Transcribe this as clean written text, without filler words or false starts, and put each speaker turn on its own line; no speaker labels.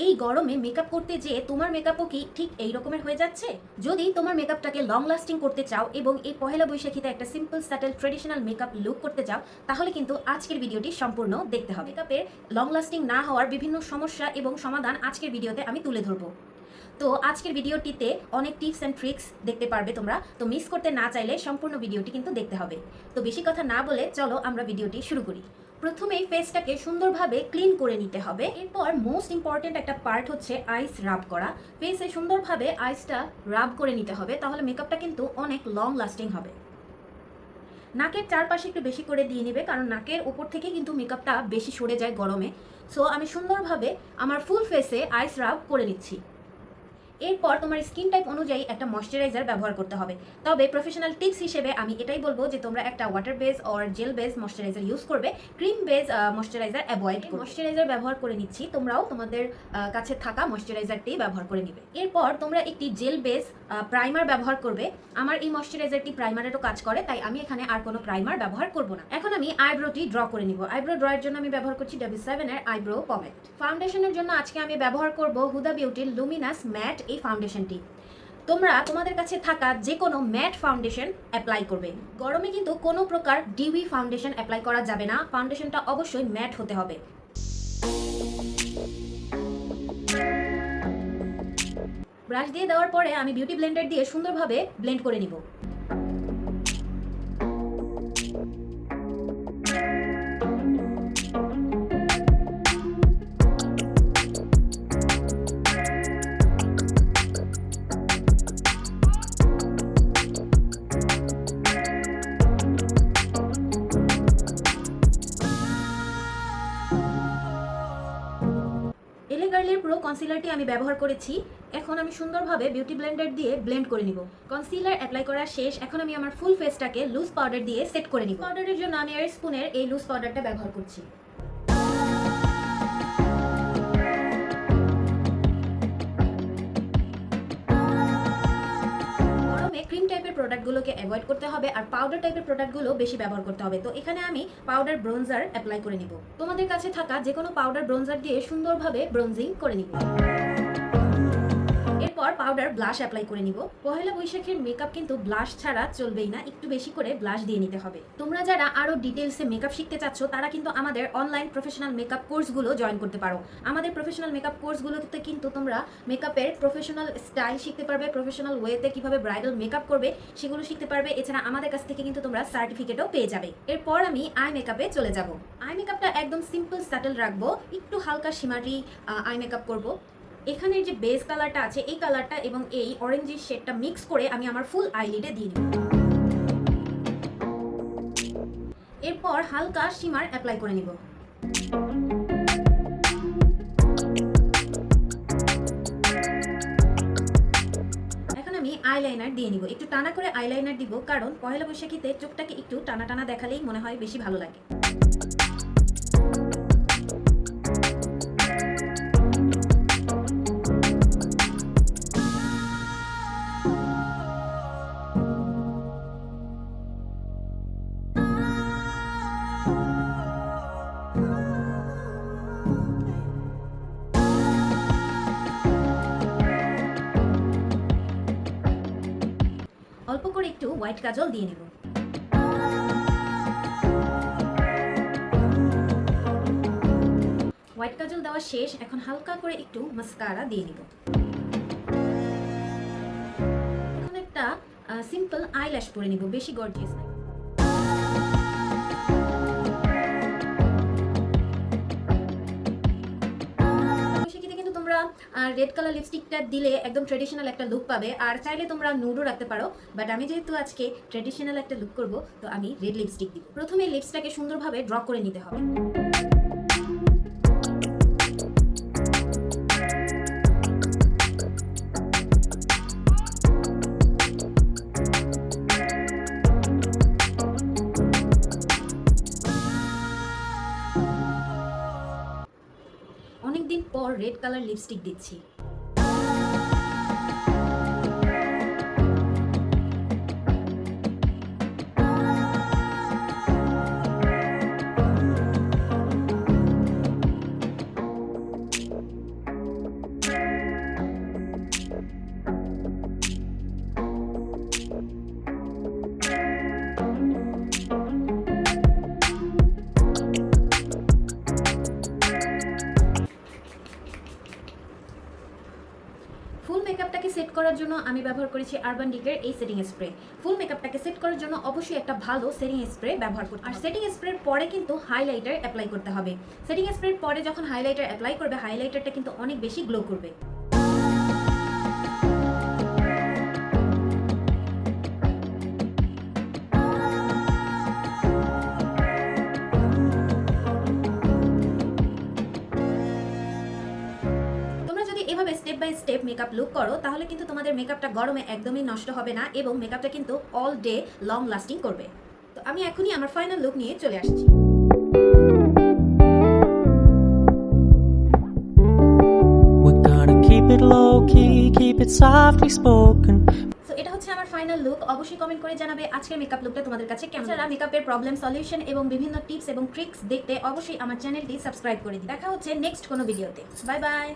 এই গরমে মেকআপ করতে যেয়ে তোমার মেকআপও কি ঠিক এই রকমের হয়ে যাচ্ছে? যদি তোমার মেকআপটাকে লং লাস্টিং করতে চাও এবং এই পহেলা বৈশাখীতে একটা simple settle traditional makeup look করতে চাও, তাহলে কিন্তু আজকের ভিডিওটি সম্পূর্ণ দেখতে হবে। মেকআপের লং লাস্টিং না হওয়ার বিভিন্ন সমস্যা এবং সমাধান আজকের ভিডিওতে আমি তুলে ধরবো। তো আজকের ভিডিওটিতে অনেক টিপস অ্যান্ড ট্রিক্স দেখতে পারবে তোমরা, তো মিস করতে না চাইলে সম্পূর্ণ ভিডিওটি কিন্তু দেখতে হবে। তো বেশি কথা না বলে চলো আমরা ভিডিওটি শুরু করি। প্রথমেই ফেসটাকে সুন্দরভাবে ক্লিন করে নিতে হবে। এরপর মোস্ট ইম্পর্টেন্ট একটা পার্ট হচ্ছে আইস রাব করা। ফেসে সুন্দরভাবে আইসটা রাব করে নিতে হবে, তাহলে মেকআপটা কিন্তু অনেক লং লাস্টিং হবে। নাকের চারপাশে একটু বেশি করে দিয়ে নেবে, কারণ নাকের উপর থেকে কিন্তু মেকআপটা বেশি সরে যায় গরমে। সো আমি সুন্দরভাবে আমার ফুল ফেসে আইস রাব করে নিচ্ছি। এরপর তোমার স্কিন টাইপ অনুযায়ী একটা ময়শ্চারাইজার ব্যবহার করতে হবে। তবে প্রফেশনাল টিপস হিসেবে আমি এটাই বলবো যে তোমরা একটা water base or jail base moisturiser use করবে, ক্রিম বেস ময়শ্চারাইজার অ্যাভয়েড করবে। ময়শ্চারাইজার ব্যবহার করে নিচ্ছি, তোমরাও তোমাদের কাছে থাকা ময়শ্চারাইজারটি ব্যবহার করে নিবে। এরপর তোমরা একটি জেল বেস প্রাইমার ব্যবহার করবে। আমার এই ময়শ্চারাইজারটি প্রাইমারেরও কাজ করে, তাই আমি এখানে আর কোনো প্রাইমার ব্যবহার করব না। এখন আমি আইব্রোটি ড্র করে নিব। আইব্রো ড্রয়ের জন্য আমি ব্যবহার করছি W7 এর আইব্রো পমেড। ফাউন্ডেশনের জন্য আজকে আমি ব্যবহার করব হুদা বিউটির লুমিনাস ম্যাট এই ফাউন্ডেশনটি। তোমরা তোমাদের কাছে থাকা যে কোনো ম্যাট ফাউন্ডেশন অ্যাপ্লাই করবে। গরমে কিন্তু কোনো প্রকার ডিউই ফাউন্ডেশন অ্যাপ্লাই করা যাবে না, ফাউন্ডেশনটা অবশ্যই ম্যাট হতে হবে। ব্রাশ দিয়ে দেওয়ার পরে আমি বিউটি ব্লেন্ডার দিয়ে সুন্দরভাবে ব্লেন্ড করে নিব। গার্লিয়ার প্রো কনসিলারটি আমি ব্যবহার করেছি। এখন আমি সুন্দরভাবে বিউটি ব্লেন্ডার দিয়ে ব্লেন্ড করে নিব। কনসিলার অ্যাপ্লাই করা শেষ। এখন আমি আমার ফুল ফেসটাকে লুজ পাউডার দিয়ে সেট করে নিব। পাউডারের জন্য আমি এয়ার স্পুনের এই লুজ পাউডারটা ব্যবহার করছি। ক্রিম টাইপের প্রোডাক্টগুলোকে অ্যাভয়েড করতে হবে আর পাউডার টাইপের প্রোডাক্টগুলো বেশি ব্যবহার করতে হবে। তো এখানে আমি পাউডার ব্রোঞ্জার অ্যাপ্লাই করে নিব। তোমাদের কাছে থাকা যে কোনো পাউডার ব্রোঞ্জার দিয়ে সুন্দরভাবে ব্রোঞ্জিং করে নিব। এরপর পাউডার ব্লাশ অ্যাপ্লাই করে নিব। পহেলা বৈশাখের মেকআপ কিন্তু ব্লাশ ছাড়া চলবেই না, একটু বেশি করে ব্লাশ দিয়ে নিতে হবে। তোমরা যারা আরো ডিটেইলসে মেকআপ শিখতে চাচ্ছ তারা কিন্তু আমাদের অনলাইন প্রফেশনাল মেকআপ কোর্সগুলো জয়েন করতে পারো। আমাদের প্রফেশনাল মেকআপ কোর্সগুলোতে কিন্তু তোমরা মেকআপের প্রফেশনাল স্টাইল শিখতে পারবে, প্রফেশনাল ওয়েতে কিভাবে ব্রাইডাল মেকআপ করবে সেগুলো শিখতে পারবে। এছাড়া আমাদের কাছ থেকে কিন্তু তোমরা সার্টিফিকেটও পেয়ে যাবে। এরপর আমি আই মেকআপে চলে যাব। আই মেকআপটা একদম সিম্পল স্যাটেল রাখবো, একটু হালকা শিমারি আই মেকআপ করব। এখানের যে বেস কালারটা আছে এই কালারটা এবং এই অরেঞ্জের শেডটা মিক্স করে আমি আমার ফুল আইলিডে দিয়ে নিব। এরপর হালকা শিমার অ্যাপ্লাই করে নিব। এখন আমি আইলাইনার দিয়ে নিব। একটু টানা করে আইলাইনার দিব, কারণ পহেলা বৈশাখীতে চোখটাকে একটু টানা টানা দেখালেই মনে হয় বেশি ভালো লাগে। অল্প করে একটু হোয়াইট কাজল দিয়ে নেব। হোয়াইট কাজল দেওয়া শেষ। এখন হালকা করে একটু মাস্কারা দিয়ে নিব। এখন একটা সিম্পল আইল্যাশ পরে নিব, বেশি গর্জিয়াস না। রেড কালার লিপস্টিকটা দিলে একদম ট্রেডিশনাল একটা লুক পাবে, আর চাইলে তোমরা নুডও রাখতে পারো, বাট আমি যেহেতু আজকে ট্রেডিশনাল একটা লুক করব তো আমি রেড লিপস্টিক দিব। প্রথমে লিপসটাকে সুন্দরভাবে ড্র করে নিতে হবে। অনেকদিন পর রেড কালার লিপস্টিক দিচ্ছি। মেকআপটাকে সেট করার জন্য আমি ব্যবহার করেছি আরবান ডিকের এই সেটিং স্প্রে। ফুল মেকআপটাকে সেট করার জন্য অবশ্যই একটা ভালো সেটিং স্প্রে ব্যবহার করতে হবে। আর সেটিং স্প্রের পরে কিন্তু হাইলাইটার অ্যাপ্লাই করতে হবে। সেটিং স্প্রের পরে যখন হাইলাইটার অ্যাপ্লাই করবে, হাইলাইটারটা কিন্তু অনেক বেশি গ্লো করবে। এভাবে step by step makeup look করো, তাহলে কিন্তু তোমাদের মেকআপটা গরমে একদমই নষ্ট হবে না এবং মেকআপটা কিন্তু অল ডে লং লাস্টিং করবে। তো আমি এখনই আমার ফাইনাল লুক নিয়ে চলে আসছি।
We're gonna keep it low key, keep it softly spoken.
So এটা হচ্ছে আমার ফাইনাল লুক। অবশ্যই কমেন্ট করে জানাবে আজকের মেকআপ লুকটা তোমাদের কাছে কেমন। এছাড়া মেকআপের প্রবলেম সলিউশন এবং বিভিন্ন টিপস এবং ট্রিক্স দেখতে অবশ্যই আমার চ্যানেলটি সাবস্ক্রাইব করে দিই। দেখা হচ্ছে নেক্সট কোনো ভিডিওতে। Bye bye.